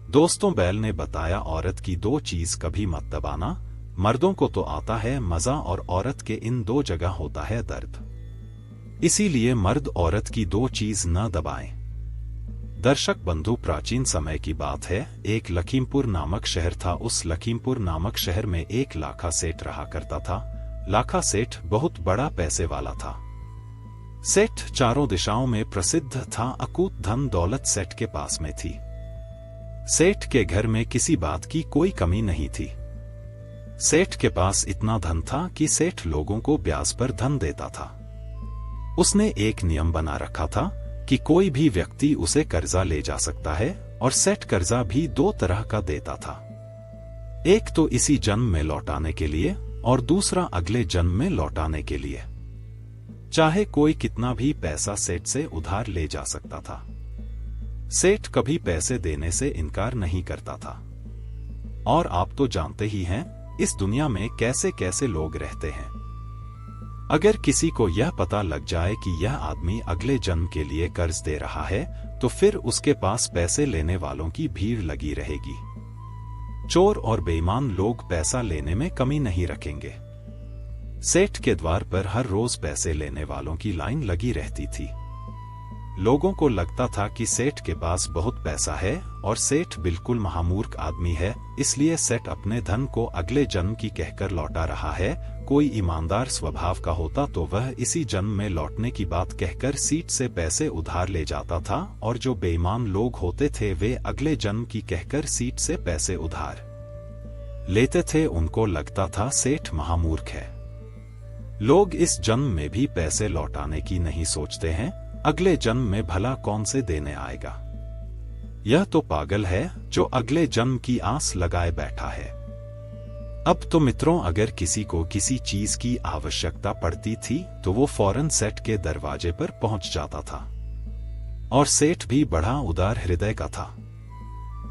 दोस्तों, बैल ने बताया, औरत की दो चीज कभी मत दबाना। मर्दों को तो आता है मजा और औरत के इन दो जगह होता है दर्द। इसीलिए मर्द औरत की दो चीज न दबाएं। दर्शक बंधु, प्राचीन समय की बात है। एक लखीमपुर नामक शहर था। उस लखीमपुर नामक शहर में एक लाखा सेठ रहा करता था। लाखा सेठ बहुत बड़ा पैसे वाला था। सेठ चारों दिशाओं में प्रसिद्ध था। अकूत धन दौलत सेठ के पास में थी। सेठ के घर में किसी बात की कोई कमी नहीं थी। सेठ के पास इतना धन था कि सेठ लोगों को ब्याज पर धन देता था। उसने एक नियम बना रखा था कि कोई भी व्यक्ति उसे कर्जा ले जा सकता है, और सेठ कर्जा भी दो तरह का देता था। एक तो इसी जन्म में लौटाने के लिए और दूसरा अगले जन्म में लौटाने के लिए। चाहे कोई कितना भी पैसा सेठ से उधार ले जा सकता था। सेठ कभी पैसे देने से इनकार नहीं करता था। और आप तो जानते ही हैं इस दुनिया में कैसे कैसे लोग रहते हैं। अगर किसी को यह पता लग जाए कि यह आदमी अगले जन्म के लिए कर्ज दे रहा है, तो फिर उसके पास पैसे लेने वालों की भीड़ लगी रहेगी। चोर और बेईमान लोग पैसा लेने में कमी नहीं रखेंगे। सेठ के द्वार पर हर रोज पैसे लेने वालों की लाइन लगी रहती थी। लोगों को लगता था कि सेठ के पास बहुत पैसा है और सेठ बिल्कुल महामूर्ख आदमी है, इसलिए सेठ अपने धन को अगले जन्म की कहकर लौटा रहा है। कोई ईमानदार स्वभाव का होता तो वह इसी जन्म में लौटने की बात कहकर सीट से पैसे उधार ले जाता था, और जो बेईमान लोग होते थे वे अगले जन्म की कहकर सीट से पैसे उधार लेते थे। उनको लगता था सेठ महामूर्ख है। लोग इस जन्म में भी पैसे लौटाने की नहीं सोचते हैं। अगले जन्म में भला कौन से देने आएगा। यह तो पागल है जो अगले जन्म की आस लगाए बैठा है। अब तो मित्रों, अगर किसी को किसी चीज की आवश्यकता पड़ती थी तो वो फौरन सेठ के दरवाजे पर पहुंच जाता था। और सेठ भी बड़ा उदार हृदय का था।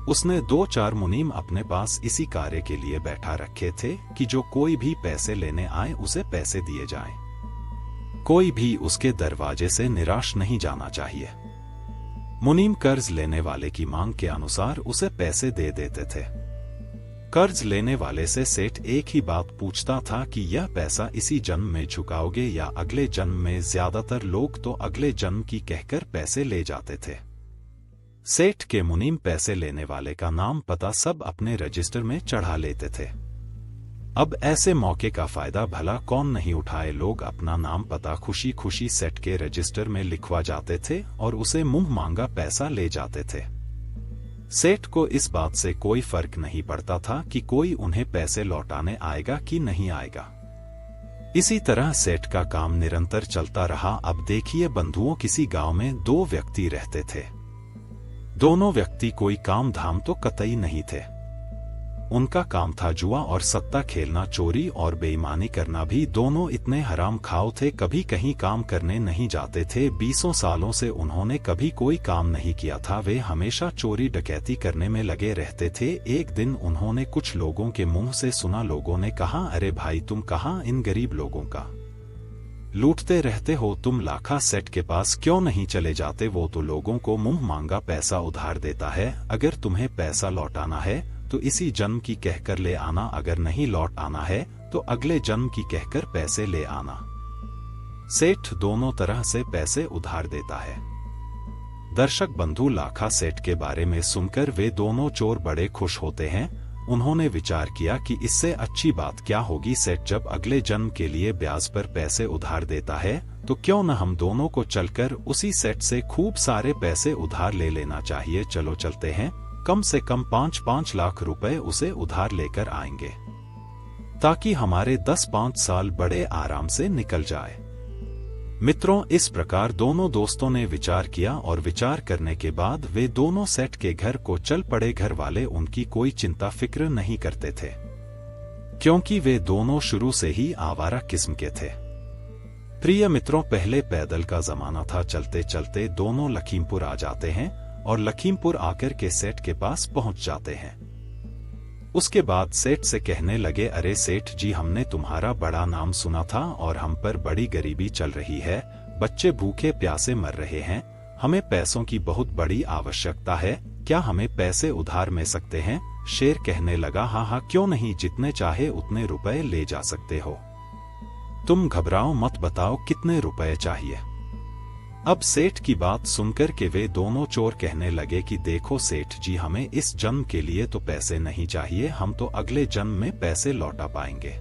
उसने दो चार मुनीम अपने पास इसी कार्य के लिए बैठा रखे थे कि जो कोई भी पैसे लेने आए उसे पैसे दिए जाएं। कोई भी उसके दरवाजे से निराश नहीं जाना चाहिए। मुनीम कर्ज लेने वाले की मांग के अनुसार उसे पैसे दे देते थे। कर्ज लेने वाले से सेठ एक ही बात पूछता था कि यह पैसा इसी जन्म में चुकाओगे या अगले जन्म में। ज्यादातर लोग तो अगले जन्म की कहकर पैसे ले जाते थे। सेठ के मुनीम पैसे लेने वाले का नाम पता सब अपने रजिस्टर में चढ़ा लेते थे। अब ऐसे मौके का फायदा भला कौन नहीं उठाए। लोग अपना नाम पता खुशी खुशी सेठ के रजिस्टर में लिखवा जाते थे और उसे मुंह मांगा पैसा ले जाते थे। सेठ को इस बात से कोई फर्क नहीं पड़ता था कि कोई उन्हें पैसे लौटाने आएगा कि नहीं आएगा। इसी तरह सेठ का काम निरंतर चलता रहा। अब देखिए बंधुओं, किसी गांव में दो व्यक्ति रहते थे। दोनों व्यक्ति कोई काम धाम तो कतई नहीं थे। उनका काम था जुआ और सट्टा खेलना, चोरी और बेईमानी करना भी। दोनों इतने हराम खाओ थे, कभी कहीं काम करने नहीं जाते थे। 20 सालों से उन्होंने कभी कोई काम नहीं किया था। वे हमेशा चोरी डकैती करने में लगे रहते थे। एक दिन उन्होंने कुछ लोगों के मुंह से सुना। लोगों ने कहा, अरे भाई, तुम कहाँ इन गरीब लोगों का लूटते रहते हो? तुम लाखा सेठ के पास क्यों नहीं चले जाते? वो तो लोगों को मुंह मांगा पैसा उधार देता है। अगर तुम्हें पैसा लौटाना है तो इसी जन्म की कहकर ले आना। अगर नहीं लौट आना है तो अगले जन्म की कहकर पैसे ले आना। सेठ दोनों तरह से पैसे उधार देता है। दर्शक बंधु, लाखा सेठ के बारे में सुनकर वे दोनों चोर बड़े खुश होते हैं। उन्होंने विचार किया कि इससे अच्छी बात क्या होगी। सेठ जब अगले जन्म के लिए ब्याज पर पैसे उधार देता है तो क्यों न हम दोनों को चलकर उसी सेठ से खूब सारे पैसे उधार ले लेना चाहिए। चलो चलते हैं। कम से कम 5-5 लाख रुपए उसे उधार लेकर आएंगे ताकि हमारे 10-5 साल बड़े आराम से निकल जाए। मित्रों, इस प्रकार दोनों दोस्तों ने विचार किया और विचार करने के बाद वे दोनों सेठ के घर को चल पड़े। घर वाले उनकी कोई चिंता फिक्र नहीं करते थे क्योंकि वे दोनों शुरू से ही आवारा किस्म के थे। प्रिय मित्रों, पहले पैदल का जमाना था। चलते चलते दोनों लखीमपुर आ जाते हैं और लखीमपुर आकर के सेठ के पास पहुंच जाते हैं। उसके बाद सेठ से कहने लगे, अरे सेठ जी, हमने तुम्हारा बड़ा नाम सुना था और हम पर बड़ी गरीबी चल रही है। बच्चे भूखे प्यासे मर रहे हैं। हमें पैसों की बहुत बड़ी आवश्यकता है। क्या हमें पैसे उधार में सकते हैं? शेर कहने लगा, हाँ हाँ क्यों नहीं, जितने चाहे उतने रुपए ले जा सकते हो। तुम घबराओ मत, बताओ कितने रुपए चाहिए। अब सेठ की बात सुनकर के वे दोनों चोर कहने लगे कि देखो सेठ जी, हमें इस जन्म के लिए तो पैसे नहीं चाहिए, हम तो अगले जन्म में पैसे लौटा पाएंगे।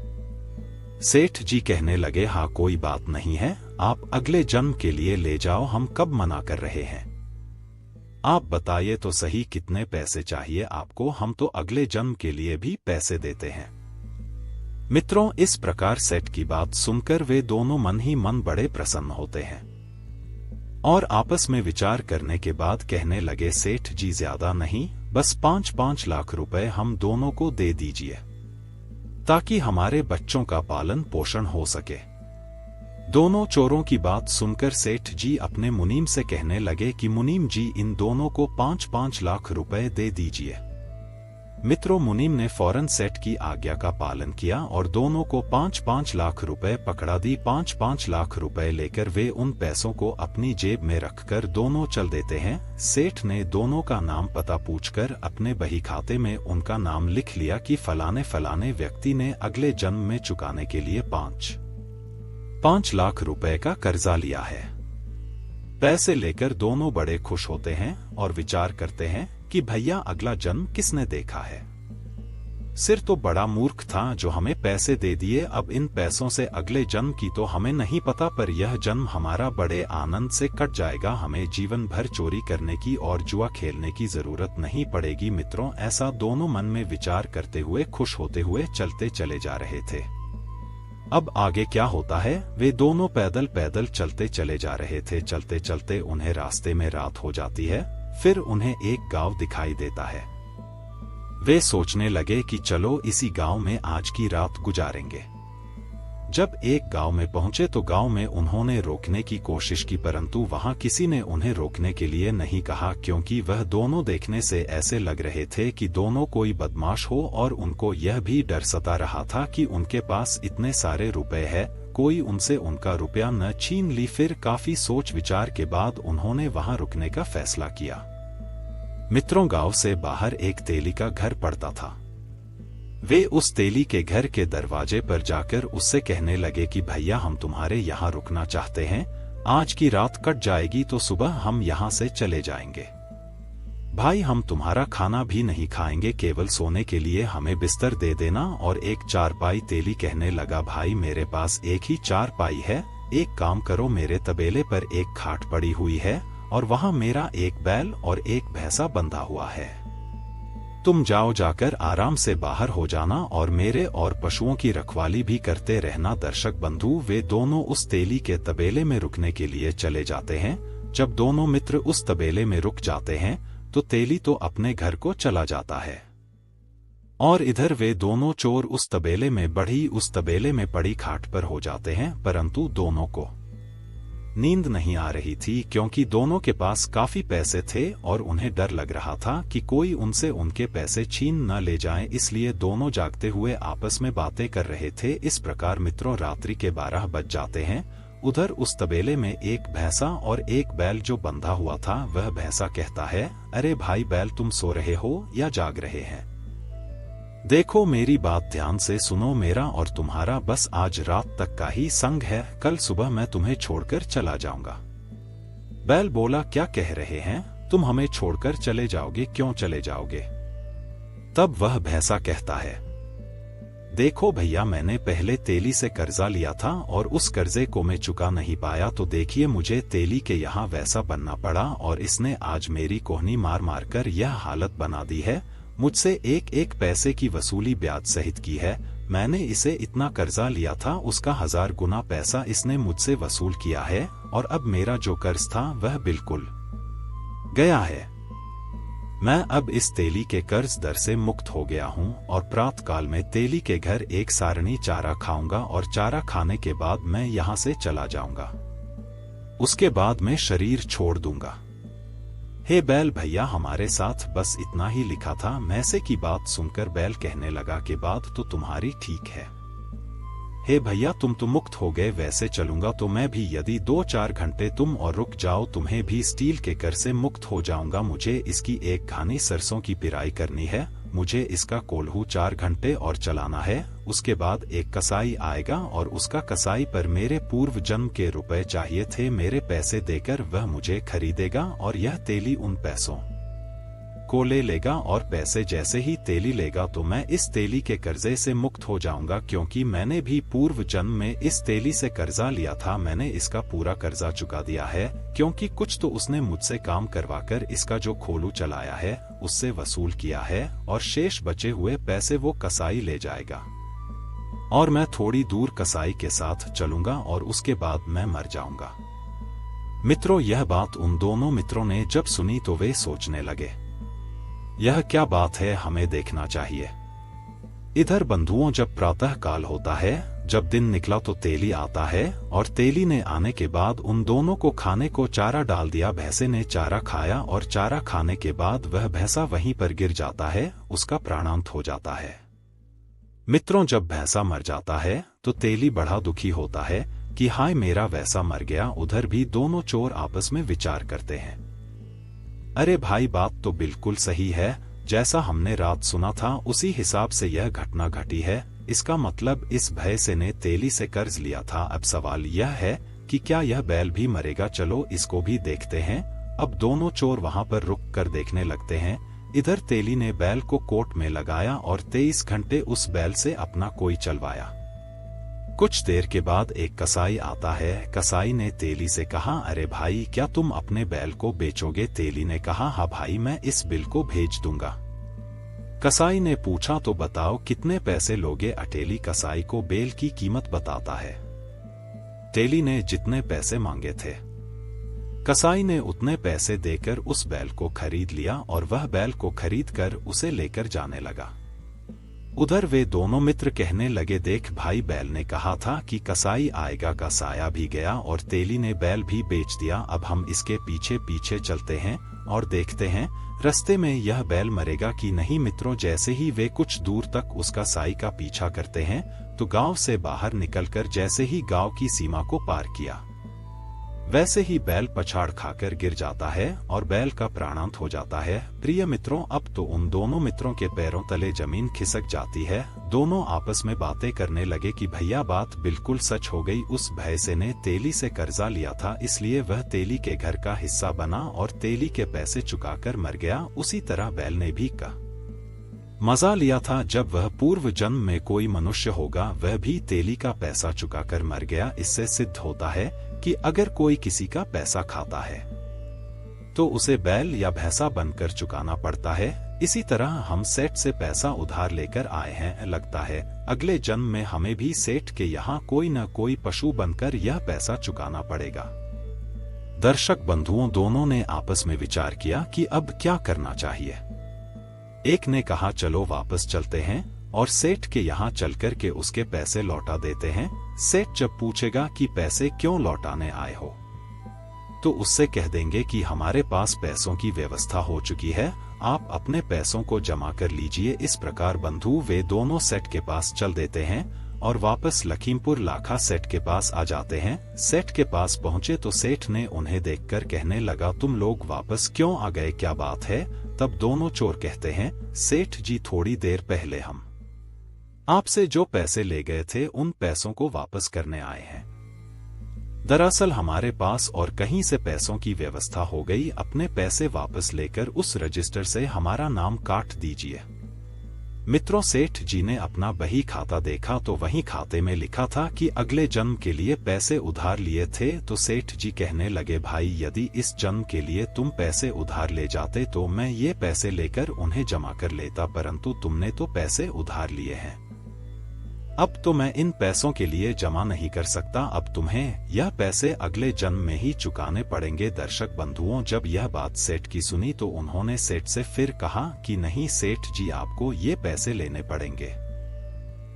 सेठ जी कहने लगे, हाँ कोई बात नहीं है, आप अगले जन्म के लिए ले जाओ, हम कब मना कर रहे हैं। आप बताइए तो सही कितने पैसे चाहिए आपको, हम तो अगले जन्म के लिए भी पैसे देते हैं। मित्रों, इस प्रकार सेठ की बात सुनकर वे दोनों मन ही मन बड़े प्रसन्न होते हैं और आपस में विचार करने के बाद कहने लगे, सेठ जी ज्यादा नहीं, बस 5-5 लाख रुपए हम दोनों को दे दीजिए ताकि हमारे बच्चों का पालन पोषण हो सके। दोनों चोरों की बात सुनकर सेठ जी अपने मुनीम से कहने लगे कि मुनीम जी, इन दोनों को 5-5 लाख रुपए दे दीजिए। मित्रों, मुनीम ने फौरन सेठ की आज्ञा का पालन किया और दोनों को 5-5 लाख रुपए पकड़ा दी। 5-5 लाख रुपए लेकर वे उन पैसों को अपनी जेब में रखकर दोनों चल देते हैं। सेठ ने दोनों का नाम पता पूछकर अपने बही खाते में उनका नाम लिख लिया कि फलाने फलाने व्यक्ति ने अगले जन्म में चुकाने के लिए 5 लाख रुपए का कर्जा लिया है। पैसे लेकर दोनों बड़े खुश होते हैं और विचार करते हैं कि भैया अगला जन्म किसने देखा है। सिर तो बड़ा मूर्ख था जो हमें पैसे दे दिए, अब इन पैसों से अगले जन्म की तो हमें नहीं पता, पर यह जन्म हमारा बड़े आनंद से कट जाएगा, हमें जीवन भर चोरी करने की और जुआ खेलने की जरूरत नहीं पड़ेगी। मित्रों, ऐसा दोनों मन में विचार करते हुए खुश होते हुए चलते चले जा रहे थे। अब आगे क्या होता है, वे दोनों पैदल पैदल चलते चले जा रहे थे। चलते चलते उन्हें रास्ते में रात हो जाती है। फिर उन्हें एक गांव दिखाई देता है। वे सोचने लगे कि चलो इसी गांव में आज की रात गुजारेंगे। जब एक गांव में पहुंचे तो गांव में उन्होंने रोकने की कोशिश की, परंतु वहां किसी ने उन्हें रोकने के लिए नहीं कहा, क्योंकि वह दोनों देखने से ऐसे लग रहे थे कि दोनों कोई बदमाश हो और उनको यह भी डर सता रहा था कि उनके पास इतने सारे रुपए हैं, कोई उनसे उनका रुपया न छीन ली। फिर काफी सोच विचार के बाद उन्होंने वहां रुकने का फैसला किया। मित्रों, गांव से बाहर एक तेली का घर पड़ता था। वे उस तेली के घर के दरवाजे पर जाकर उससे कहने लगे कि भैया, हम तुम्हारे यहाँ रुकना चाहते हैं, आज की रात कट जाएगी तो सुबह हम यहाँ से चले जाएंगे। भाई, हम तुम्हारा खाना भी नहीं खाएंगे, केवल सोने के लिए हमें बिस्तर दे देना और एक चारपाई। तेली कहने लगा, भाई मेरे पास एक ही चारपाई है, एक काम करो, मेरे तबेले पर एक खाट पड़ी हुई है और वहां मेरा एक बैल और एक भैंसा बंधा हुआ है। तुम जाओ, जाकर आराम से बाहर हो जाना और मेरे और पशुओं की रखवाली भी करते रहना। दर्शक बंधु, वे दोनों उस तेली के तबेले में रुकने के लिए चले जाते हैं। जब दोनों मित्र उस तबेले में रुक जाते हैं तो तेली तो अपने घर को चला जाता है और इधर वे दोनों चोर उस तबेले में पड़ी खाट पर हो जाते हैं। परंतु दोनों को नींद नहीं आ रही थी, क्योंकि दोनों के पास काफी पैसे थे और उन्हें डर लग रहा था कि कोई उनसे उनके पैसे छीन न ले जाए, इसलिए दोनों जागते हुए आपस में बातें कर रहे थे। इस प्रकार मित्रों, रात्रि के 12 बज जाते हैं। उधर उस तबेले में एक भैंसा और एक बैल जो बंधा हुआ था, वह भैंसा कहता है, अरे भाई बैल, तुम सो रहे हो या जाग रहे हैं? देखो मेरी बात ध्यान से सुनो, मेरा और तुम्हारा बस आज रात तक का ही संग है, कल सुबह मैं तुम्हें छोड़कर चला जाऊंगा। बैल बोला, क्या कह रहे हैं तुम, हमें छोड़कर चले जाओगे? क्यों चले जाओगे? तब वह भैंसा कहता है, देखो भैया, मैंने पहले तेली से कर्जा लिया था और उस कर्जे को मैं चुका नहीं पाया, तो देखिए मुझे तेली के यहाँ वैसा बनना पड़ा और इसने आज मेरी कोहनी मार मार कर यह हालत बना दी है। मुझसे एक एक पैसे की वसूली ब्याज सहित की है। मैंने इसे इतना कर्जा लिया था, उसका 1000 गुना पैसा इसने मुझसे वसूल किया है और अब मेरा जो कर्ज था वह बिल्कुल गया है। मैं अब इस तेली के कर्ज दर से मुक्त हो गया हूँ और प्रातः काल में तेली के घर एक सारणी चारा खाऊंगा और चारा खाने के बाद मैं यहाँ से चला जाऊंगा। उसके बाद मैं शरीर छोड़ दूंगा। हे बैल भैया, हमारे साथ बस इतना ही लिखा था। भैंसे की बात सुनकर बैल कहने लगा कि बात तो तुम्हारी ठीक है। हे भैया तुम तो मुक्त हो गए, वैसे चलूंगा तो मैं भी, यदि 2-4 घंटे तुम और रुक जाओ तुम्हें भी स्टील के कर से मुक्त हो जाऊंगा। मुझे इसकी एक घानी सरसों की पिराई करनी है, मुझे इसका कोल्हू 4 घंटे और चलाना है। उसके बाद एक कसाई आएगा और उसका कसाई पर मेरे पूर्व जन्म के रुपए चाहिए थे, मेरे पैसे देकर वह मुझे खरीदेगा और यह तेली उन पैसों को ले लेगा और पैसे जैसे ही तेली लेगा तो मैं इस तेली के कर्जे से मुक्त हो जाऊंगा, क्योंकि मैंने भी पूर्व जन्म में इस तेली से कर्जा लिया था। मैंने इसका पूरा कर्जा चुका दिया है, क्योंकि कुछ तो उसने मुझसे काम करवाकर इसका जो खोलू चलाया है उससे वसूल किया है, और शेष बचे हुए पैसे वो कसाई ले जाएगा और मैं थोड़ी दूर कसाई के साथ चलूंगा और उसके बाद मैं मर जाऊंगा। मित्रों, यह बात उन दोनों मित्रों ने जब सुनी तो वे सोचने लगे, यह क्या बात है, हमें देखना चाहिए। इधर बंधुओं, जब प्रातः काल होता है, जब दिन निकला तो तेली आता है, और तेली ने आने के बाद उन दोनों को खाने को चारा डाल दिया। भैंसे ने चारा खाया और चारा खाने के बाद वह भैंसा वहीं पर गिर जाता है, उसका प्राणांत हो जाता है। मित्रों, जब भैंसा मर जाता है तो तेली बड़ा दुखी होता है कि हाय मेरा वैसा मर गया। उधर भी दोनों चोर आपस में विचार करते हैं, अरे भाई बात तो बिल्कुल सही है, जैसा हमने रात सुना था उसी हिसाब से यह घटना घटी है। इसका मतलब इस भैंसे ने तेली से कर्ज लिया था। अब सवाल यह है कि क्या यह बैल भी मरेगा, चलो इसको भी देखते हैं। अब दोनों चोर वहां पर रुक कर देखने लगते हैं। इधर तेली ने बैल को कोट में लगाया और 23 घंटे उस बैल से अपना कोई चलवाया। कुछ देर के बाद एक कसाई आता है। कसाई ने तेली से कहा, अरे भाई क्या तुम अपने बैल को बेचोगे? तेली ने कहा, हाँ भाई मैं इस बिल को भेज दूंगा। कसाई ने पूछा, तो बताओ कितने पैसे लोगे? अटेली कसाई को बैल की कीमत बताता है। तेली ने जितने पैसे मांगे थे कसाई ने उतने पैसे देकर उस बैल को खरीद लिया और वह बैल को खरीद कर उसे लेकर जाने लगा। उधर वे दोनों मित्र कहने लगे, देख भाई बैल ने कहा था कि कसाई आएगा, कसाया भी गया और तेली ने बैल भी बेच दिया। अब हम इसके पीछे पीछे चलते हैं और देखते हैं रास्ते में यह बैल मरेगा कि नहीं। मित्रों, जैसे ही वे कुछ दूर तक उस कसाई का पीछा करते हैं तो गांव से बाहर निकलकर जैसे ही गांव की सीमा को पार किया वैसे ही बैल पछाड़ खाकर गिर जाता है और बैल का प्राणांत हो जाता है। प्रिय मित्रों, अब तो उन दोनों मित्रों के पैरों तले जमीन खिसक जाती है। दोनों आपस में बातें करने लगे कि भैया बात बिल्कुल सच हो गई। उस भैंसे ने तेली से कर्जा लिया था, इसलिए वह तेली के घर का हिस्सा बना और तेली के पैसे चुकाकर मर गया। उसी तरह बैल ने भी का मजा लिया था। जब वह पूर्व जन्म में कोई मनुष्य होगा वह भी तेली का पैसा चुकाकर मर गया। इससे सिद्ध होता है कि अगर कोई किसी का पैसा खाता है तो उसे बैल या भैंसा बनकर चुकाना पड़ता है। इसी तरह हम सेठ से पैसा उधार लेकर आए हैं, लगता है अगले जन्म में हमें भी सेठ के यहाँ कोई न कोई पशु बनकर यह पैसा चुकाना पड़ेगा। दर्शक बंधुओं, दोनों ने आपस में विचार किया कि अब क्या करना चाहिए। एक ने कहा, चलो वापस चलते हैं और सेठ के यहाँ चलकर के उसके पैसे लौटा देते हैं। सेठ जब पूछेगा कि पैसे क्यों लौटाने आए हो तो उससे कह देंगे कि हमारे पास पैसों की व्यवस्था हो चुकी है, आप अपने पैसों को जमा कर लीजिए। इस प्रकार बंधु वे दोनों सेठ के पास चल देते हैं और वापस लखीमपुर लाखा सेठ के पास आ जाते हैं। सेठ के पास पहुंचे तो सेठ ने उन्हें देखकर कहने लगा, तुम लोग वापस क्यों आ गए, क्या बात है? तब दोनों चोर कहते हैं, सेठ जी थोड़ी देर पहले हम आपसे जो पैसे ले गए थे उन पैसों को वापस करने आए हैं। दरअसल हमारे पास और कहीं से पैसों की व्यवस्था हो गई, अपने पैसे वापस लेकर उस रजिस्टर से हमारा नाम काट दीजिए। मित्रों, सेठ जी ने अपना बही खाता देखा तो वहीं खाते में लिखा था कि अगले जन्म के लिए पैसे उधार लिए थे। तो सेठ जी कहने लगे, भाई यदि इस जन्म के लिए तुम पैसे उधार ले जाते तो मैं ये पैसे लेकर उन्हें जमा कर लेता, परंतु तुमने तो पैसे उधार लिए हैं, अब तो मैं इन पैसों के लिए जमा नहीं कर सकता। अब तुम्हें यह पैसे अगले जन्म में ही चुकाने पड़ेंगे। दर्शक बंधुओं, जब यह बात सेठ की सुनी तो उन्होंने सेठ से फिर कहा कि नहीं सेठ जी, आपको ये पैसे लेने पड़ेंगे।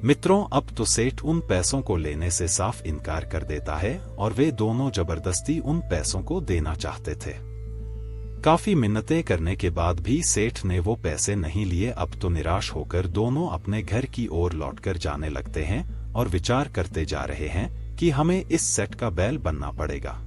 मित्रों, अब तो सेठ उन पैसों को लेने से साफ इनकार कर देता है और वे दोनों जबरदस्ती उन पैसों को देना चाहते थे। काफी मिन्नतें करने के बाद भी सेठ ने वो पैसे नहीं लिए। अब तो निराश होकर दोनों अपने घर की ओर लौटकर जाने लगते हैं और विचार करते जा रहे हैं कि हमें इस सेट का बैल बनना पड़ेगा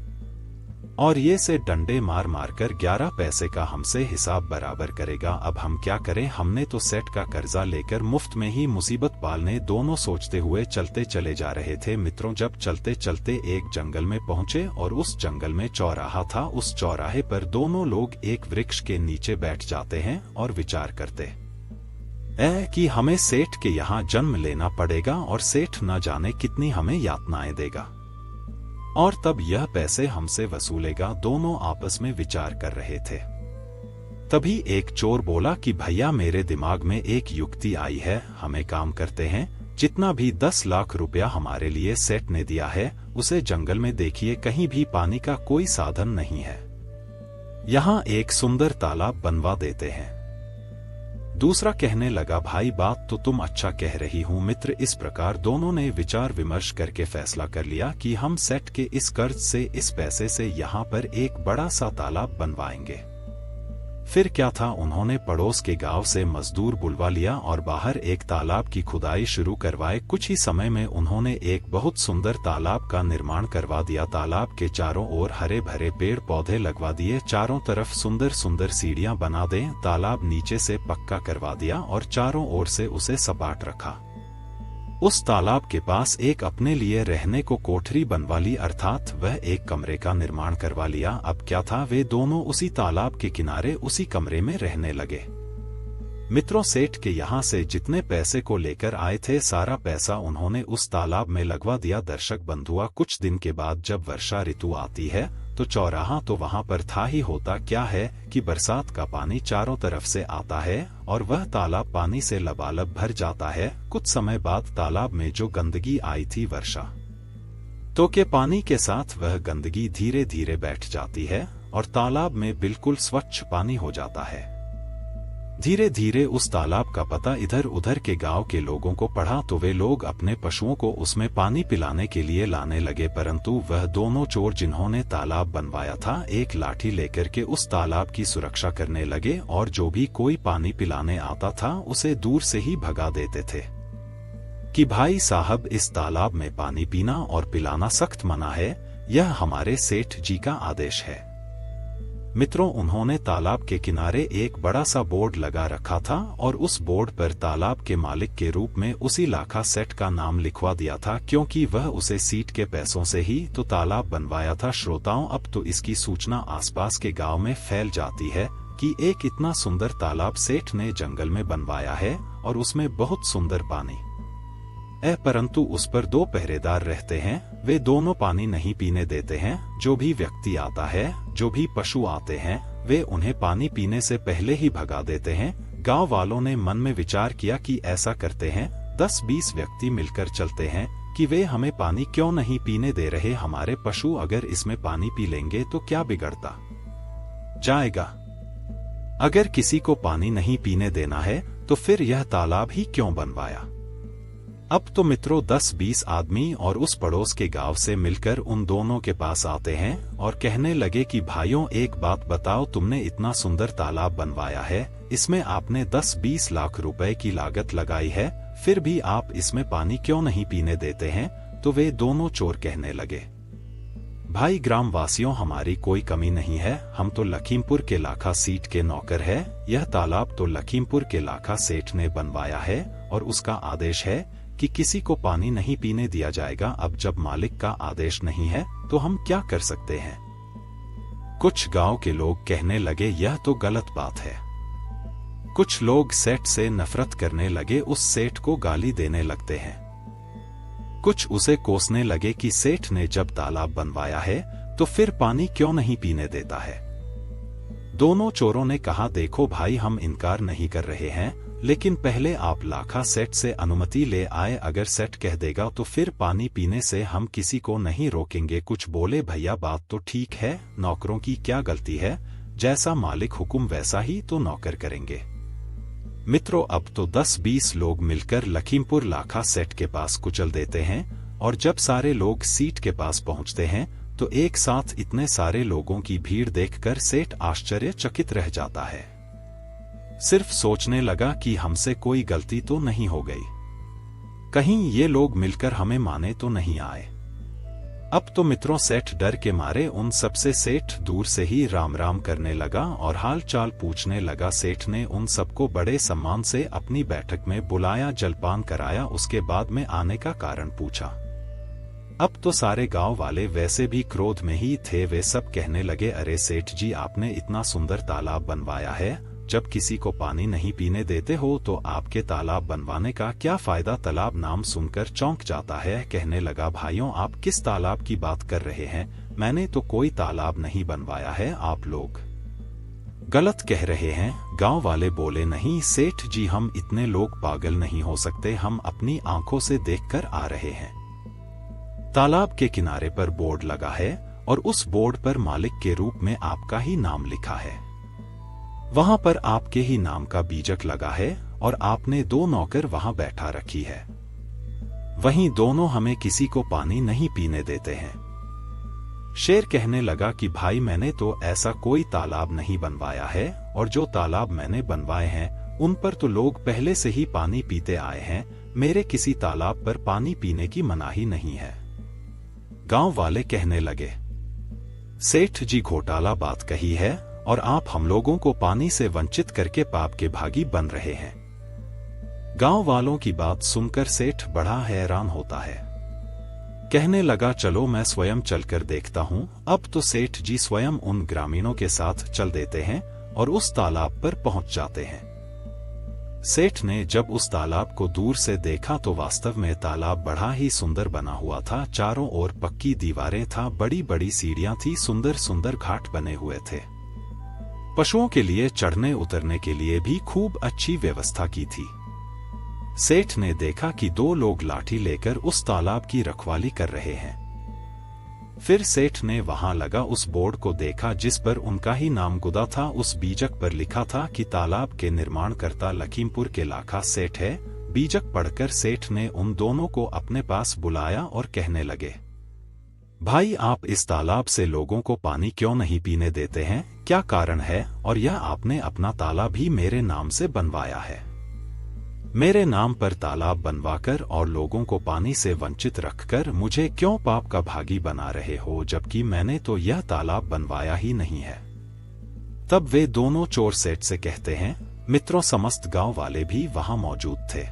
और ये से डंडे मार मार कर 11 पैसे का हमसे हिसाब बराबर करेगा। अब हम क्या करें, हमने तो सेट का कर्जा लेकर मुफ्त में ही मुसीबत पालने। दोनों सोचते हुए चलते चले जा रहे थे। मित्रों, जब चलते चलते एक जंगल में पहुंचे और उस जंगल में चौराहा था। उस चौराहे पर दोनों लोग एक वृक्ष के नीचे बैठ जाते हैं और विचार करते कि हमें सेठ के यहाँ जन्म लेना पड़ेगा और सेठ न जाने कितनी हमें यातनाएं देगा और तब यह पैसे हमसे वसूलेगा। दोनों आपस में विचार कर रहे थे। तभी एक चोर बोला कि भैया, मेरे दिमाग में एक युक्ति आई है। हमें काम करते हैं, जितना भी 10 लाख रुपया हमारे लिए सेठ ने दिया है उसे जंगल में देखिए, कहीं भी पानी का कोई साधन नहीं है, यहाँ एक सुंदर तालाब बनवा देते हैं। दूसरा कहने लगा, भाई बात तो तुम अच्छा कह रही हूँ मित्र। इस प्रकार दोनों ने विचार विमर्श करके फैसला कर लिया कि हम सेठ के इस कर्ज से, इस पैसे से यहाँ पर एक बड़ा सा तालाब बनवाएंगे। फिर क्या था, उन्होंने पड़ोस के गांव से मजदूर बुलवा लिया और बाहर एक तालाब की खुदाई शुरू करवाए। कुछ ही समय में उन्होंने एक बहुत सुंदर तालाब का निर्माण करवा दिया। तालाब के चारों ओर हरे भरे पेड़ पौधे लगवा दिए, चारों तरफ सुंदर सुंदर सीढ़ियां बना दें। तालाब नीचे से पक्का करवा दिया और चारों ओर से उसे सपाट रखा। उस तालाब के पास एक अपने लिए रहने को कोठरी बनवा ली, अर्थात वह एक कमरे का निर्माण करवा लिया। अब क्या था, वे दोनों उसी तालाब के किनारे उसी कमरे में रहने लगे। मित्रों, सेठ के यहाँ से जितने पैसे को लेकर आए थे सारा पैसा उन्होंने उस तालाब में लगवा दिया। दर्शक बंधुआ, कुछ दिन के बाद जब वर्षा ऋतु आती है तो चौराहा तो वहां पर था ही। होता क्या है कि बरसात का पानी चारों तरफ से आता है और वह तालाब पानी से लबालब भर जाता है। कुछ समय बाद तालाब में जो गंदगी आई थी वर्षा तो के पानी के साथ वह गंदगी धीरे धीरे बैठ जाती है और तालाब में बिल्कुल स्वच्छ पानी हो जाता है। धीरे धीरे उस तालाब का पता इधर उधर के गांव के लोगों को पड़ा तो वे लोग अपने पशुओं को उसमें पानी पिलाने के लिए लाने लगे। परंतु वह दोनों चोर जिन्होंने तालाब बनवाया था एक लाठी लेकर के उस तालाब की सुरक्षा करने लगे और जो भी कोई पानी पिलाने आता था उसे दूर से ही भगा देते थे कि भाई साहब, इस तालाब में पानी पीना और पिलाना सख्त मना है, यह हमारे सेठ जी का आदेश है। मित्रों, उन्होंने तालाब के किनारे एक बड़ा सा बोर्ड लगा रखा था और उस बोर्ड पर तालाब के मालिक के रूप में उसी लाखा सेठ का नाम लिखवा दिया था, क्योंकि वह उसे सीट के पैसों से ही तो तालाब बनवाया था। श्रोताओं, अब तो इसकी सूचना आसपास के गांव में फैल जाती है कि एक इतना सुंदर तालाब सेठ ने जंगल में बनवाया है और उसमें बहुत सुंदर पानी परंतु उस पर 2 पहरेदार रहते हैं। वे दोनों पानी नहीं पीने देते हैं। जो भी व्यक्ति आता है, जो भी पशु आते हैं, वे उन्हें पानी पीने से पहले ही भगा देते हैं। गांव वालों ने मन में विचार किया कि ऐसा करते हैं, 10-20 व्यक्ति मिलकर चलते हैं कि वे हमें पानी क्यों नहीं पीने दे रहे, हमारे पशु अगर इसमें पानी पी लेंगे तो क्या बिगड़ता जाएगा। अगर किसी को पानी नहीं पीने देना है तो फिर यह तालाब ही क्यों बनवाया। अब तो मित्रों 10-20 आदमी और उस पड़ोस के गांव से मिलकर उन दोनों के पास आते हैं और कहने लगे कि भाइयों, एक बात बताओ, तुमने इतना सुंदर तालाब बनवाया है, इसमें आपने 10-20 लाख रुपए की लागत लगाई है, फिर भी आप इसमें पानी क्यों नहीं पीने देते हैं। तो वे दोनों चोर कहने लगे, भाई ग्रामवासियों, हमारी कोई कमी नहीं है, हम तो लखीमपुर के लाखा सीट के नौकर है। यह तालाब तो लखीमपुर के लाखा सेठ ने बनवाया है और उसका आदेश है कि किसी को पानी नहीं पीने दिया जाएगा। अब जब मालिक का आदेश नहीं है तो हम क्या कर सकते हैं। कुछ गांव के लोग कहने लगे, यह तो गलत बात है। कुछ लोग सेठ से नफरत करने लगे, उस सेठ को गाली देने लगते हैं। कुछ उसे कोसने लगे कि सेठ ने जब तालाब बनवाया है तो फिर पानी क्यों नहीं पीने देता है। दोनों चोरों ने कहा, देखो भाई, हम इनकार नहीं कर रहे हैं, लेकिन पहले आप लाखा सेठ से अनुमति ले आए। अगर सेठ कह देगा तो फिर पानी पीने से हम किसी को नहीं रोकेंगे। कुछ बोले, भैया बात तो ठीक है, नौकरों की क्या गलती है, जैसा मालिक हुक्म वैसा ही तो नौकर करेंगे। मित्रों, अब तो 10-20 लोग मिलकर लखीमपुर लाखा सेठ के पास कुचल देते हैं और जब सारे लोग सीट के पास पहुंचते हैं तो एक साथ इतने सारे लोगों की भीड़ देखकर सेठ आश्चर्यचकित रह जाता है। सिर्फ सोचने लगा कि हमसे कोई गलती तो नहीं हो गई। कहीं ये लोग मिलकर हमें माने तो नहीं आए। अब तो मित्रों सेठ डर के मारे उन सबसे सेठ दूर से ही राम राम करने लगा और हाल चाल पूछने लगा। सेठ ने उन सबको बड़े सम्मान से अपनी बैठक में बुलाया, जलपान कराया, उसके बाद में आने का कारण पूछा। अब तो सारे गांव वाले वैसे भी क्रोध में ही थे। वे सब कहने लगे, अरे सेठ जी, आपने इतना सुंदर तालाब बनवाया है, जब किसी को पानी नहीं पीने देते हो तो आपके तालाब बनवाने का क्या फायदा। तालाब नाम सुनकर चौंक जाता है, कहने लगा, भाइयों आप किस तालाब की बात कर रहे हैं? मैंने तो कोई तालाब नहीं बनवाया है, आप लोग गलत कह रहे हैं। गांव वाले बोले, नहीं सेठ जी, हम इतने लोग पागल नहीं हो सकते, हम अपनी आंखों से देखकर आ रहे हैं। तालाब के किनारे पर बोर्ड लगा है और उस बोर्ड पर मालिक के रूप में आपका ही नाम लिखा है। वहां पर आपके ही नाम का बीजक लगा है और आपने 2 नौकर वहां बैठा रखी है। वहीं दोनों हमें किसी को पानी नहीं पीने देते हैं। शेर कहने लगा कि भाई मैंने तो ऐसा कोई तालाब नहीं बनवाया है, और जो तालाब मैंने बनवाए हैं उन पर तो लोग पहले से ही पानी पीते आए हैं। मेरे किसी तालाब पर पानी पीने की मनाही नहीं है। गांव वाले कहने लगे, सेठ जी घोटाला बात कही है और आप हम लोगों को पानी से वंचित करके पाप के भागी बन रहे हैं। गांव वालों की बात सुनकर सेठ बड़ा हैरान होता है। कहने लगा, चलो मैं स्वयं चलकर देखता हूं। अब तो सेठ जी स्वयं उन ग्रामीणों के साथ चल देते हैं और उस तालाब पर पहुंच जाते हैं। सेठ ने जब उस तालाब को दूर से देखा तो वास्तव में तालाब बड़ा ही सुंदर बना हुआ था। चारों ओर पक्की दीवारें था, बड़ी बड़ी सीढ़ियां थी, सुंदर सुंदर घाट बने हुए थे। पशुओं के लिए चढ़ने उतरने के लिए भी खूब अच्छी व्यवस्था की थी। सेठ ने देखा कि 2 लोग लाठी लेकर उस तालाब की रखवाली कर रहे हैं। फिर सेठ ने वहां लगा उस बोर्ड को देखा जिस पर उनका ही नाम गुदा था। उस बीजक पर लिखा था कि तालाब के निर्माणकर्ता लखीमपुर के लाखा सेठ है। बीजक पढ़कर सेठ ने उन दोनों को अपने पास बुलाया और कहने लगे, भाई आप इस तालाब से लोगों को पानी क्यों नहीं पीने देते हैं? क्या कारण है? और यह आपने अपना तालाब भी मेरे नाम से बनवाया है। मेरे नाम पर तालाब बनवाकर और लोगों को पानी से वंचित रखकर मुझे क्यों पाप का भागी बना रहे हो, जबकि मैंने तो यह तालाब बनवाया ही नहीं है। तब वे दोनों चोर सेठ से कहते हैं, मित्रों समस्त गांव वाले भी वहां मौजूद थे।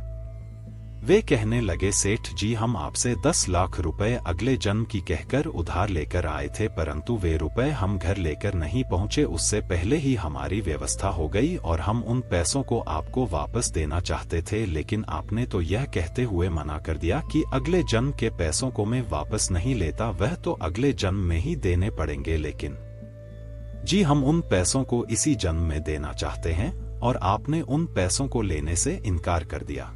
वे कहने लगे, सेठ जी हम आपसे 10 लाख रुपए अगले जन्म की कहकर उधार लेकर आए थे, परंतु वे रुपए हम घर लेकर नहीं पहुंचे, उससे पहले ही हमारी व्यवस्था हो गई और हम उन पैसों को आपको वापस देना चाहते थे, लेकिन आपने तो यह कहते हुए मना कर दिया कि अगले जन्म के पैसों को मैं वापस नहीं लेता, वह तो अगले जन्म में ही देने पड़ेंगे। लेकिन जी हम उन पैसों को इसी जन्म में देना चाहते हैं और आपने उन पैसों को लेने से इनकार कर दिया।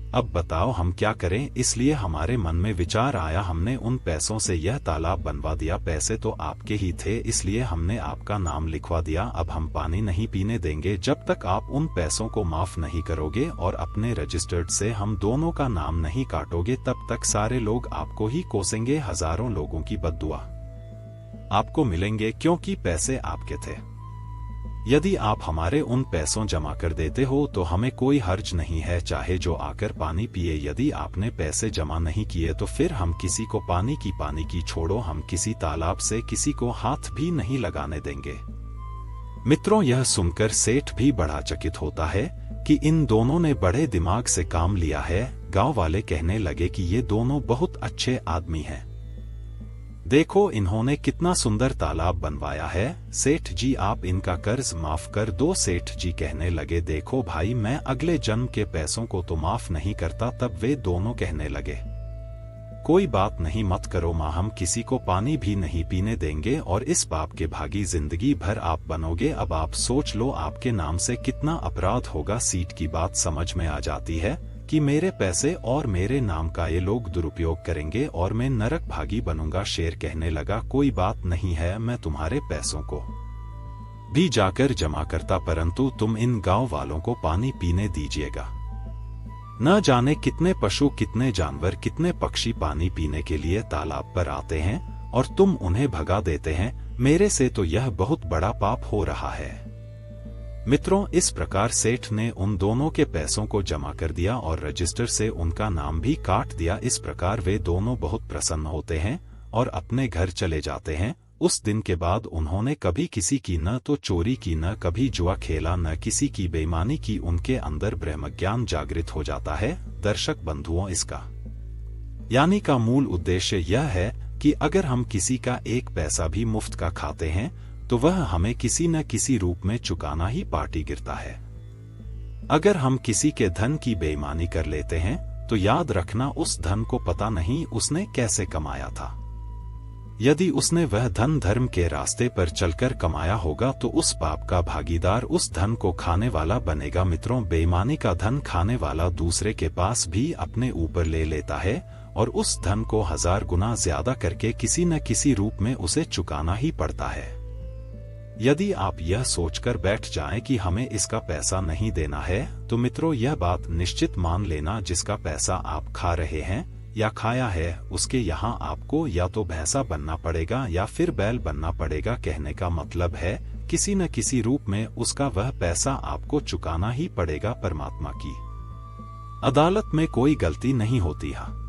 अब बताओ हम क्या करें? इसलिए हमारे मन में विचार आया, हमने उन पैसों से यह तालाब बनवा दिया। पैसे तो आपके ही थे, इसलिए हमने आपका नाम लिखवा दिया। अब हम पानी नहीं पीने देंगे जब तक आप उन पैसों को माफ नहीं करोगे और अपने रजिस्टर्ड से हम दोनों का नाम नहीं काटोगे, तब तक सारे लोग आपको ही कोसेंगे। हजारों लोगों की बद्दुआ आपको मिलेंगे, क्योंकि पैसे आपके थे। यदि आप हमारे उन पैसों जमा कर देते हो तो हमें कोई हर्ज नहीं है, चाहे जो आकर पानी पिए। यदि आपने पैसे जमा नहीं किए तो फिर हम किसी को पानी की छोड़ो, हम किसी तालाब से किसी को हाथ भी नहीं लगाने देंगे। मित्रों यह सुनकर सेठ भी बड़ा चकित होता है कि इन दोनों ने बड़े दिमाग से काम लिया है। गांव वाले कहने लगे कि ये दोनों बहुत अच्छे आदमी हैं। देखो इन्होंने कितना सुंदर तालाब बनवाया है। सेठ जी आप इनका कर्ज माफ कर दो। सेठ जी कहने लगे, देखो भाई मैं अगले जन्म के पैसों को तो माफ नहीं करता। तब वे दोनों कहने लगे, कोई बात नहीं, मत करो माँ, हम किसी को पानी भी नहीं पीने देंगे और इस पाप के भागी जिंदगी भर आप बनोगे। अब आप सोच लो आपके नाम से कितना अपराध होगा। सीट की बात समझ में आ जाती है कि मेरे पैसे और मेरे नाम का ये लोग दुरुपयोग करेंगे और मैं नरक भागी बनूंगा। शेर कहने लगा, कोई बात नहीं है, मैं तुम्हारे पैसों को भी जाकर जमा करता, परंतु तुम इन गांव वालों को पानी पीने दीजिएगा। न जाने कितने पशु, कितने जानवर, कितने पक्षी पानी पीने के लिए तालाब पर आते हैं और तुम उन्हें भगा देते हैं। मेरे से तो यह बहुत बड़ा पाप हो रहा है। मित्रों, इस प्रकार सेठ ने उन दोनों के पैसों को जमा कर दिया और रजिस्टर से उनका नाम भी काट दिया। इस प्रकार वे दोनों बहुत प्रसन्न होते हैं और अपने घर चले जाते हैं। उस दिन के बाद उन्होंने कभी किसी की न तो चोरी की, न कभी जुआ खेला, न किसी की बेईमानी की। उनके अंदर ब्रह्मज्ञान जागृत हो जाता है। दर्शक बंधुओं, इसका यानी का मूल उद्देश्य यह है कि अगर हम किसी का एक पैसा भी मुफ्त का खाते हैं तो वह हमें किसी न किसी रूप में चुकाना ही पार्टी गिरता है। अगर हम किसी के धन की बेईमानी कर लेते हैं तो याद रखना, उस धन को पता नहीं उसने कैसे कमाया था। यदि उसने वह धन धर्म के रास्ते पर चलकर कमाया होगा तो उस पाप का भागीदार, उस धन को खाने वाला बनेगा। मित्रों, बेईमानी का धन खाने वाला दूसरे के पास भी अपने ऊपर ले लेता है और उस धन को 1000 गुना ज्यादा करके किसी न किसी रूप में उसे चुकाना ही पड़ता है। यदि आप यह सोचकर बैठ जाएं कि हमें इसका पैसा नहीं देना है, तो मित्रों यह बात निश्चित मान लेना, जिसका पैसा आप खा रहे हैं या खाया है, उसके यहाँ आपको या तो भैंसा बनना पड़ेगा या फिर बैल बनना पड़ेगा। कहने का मतलब है किसी न किसी रूप में उसका वह पैसा आपको चुकाना ही पड़ेगा। परमात्मा की अदालत में कोई गलती नहीं होती है।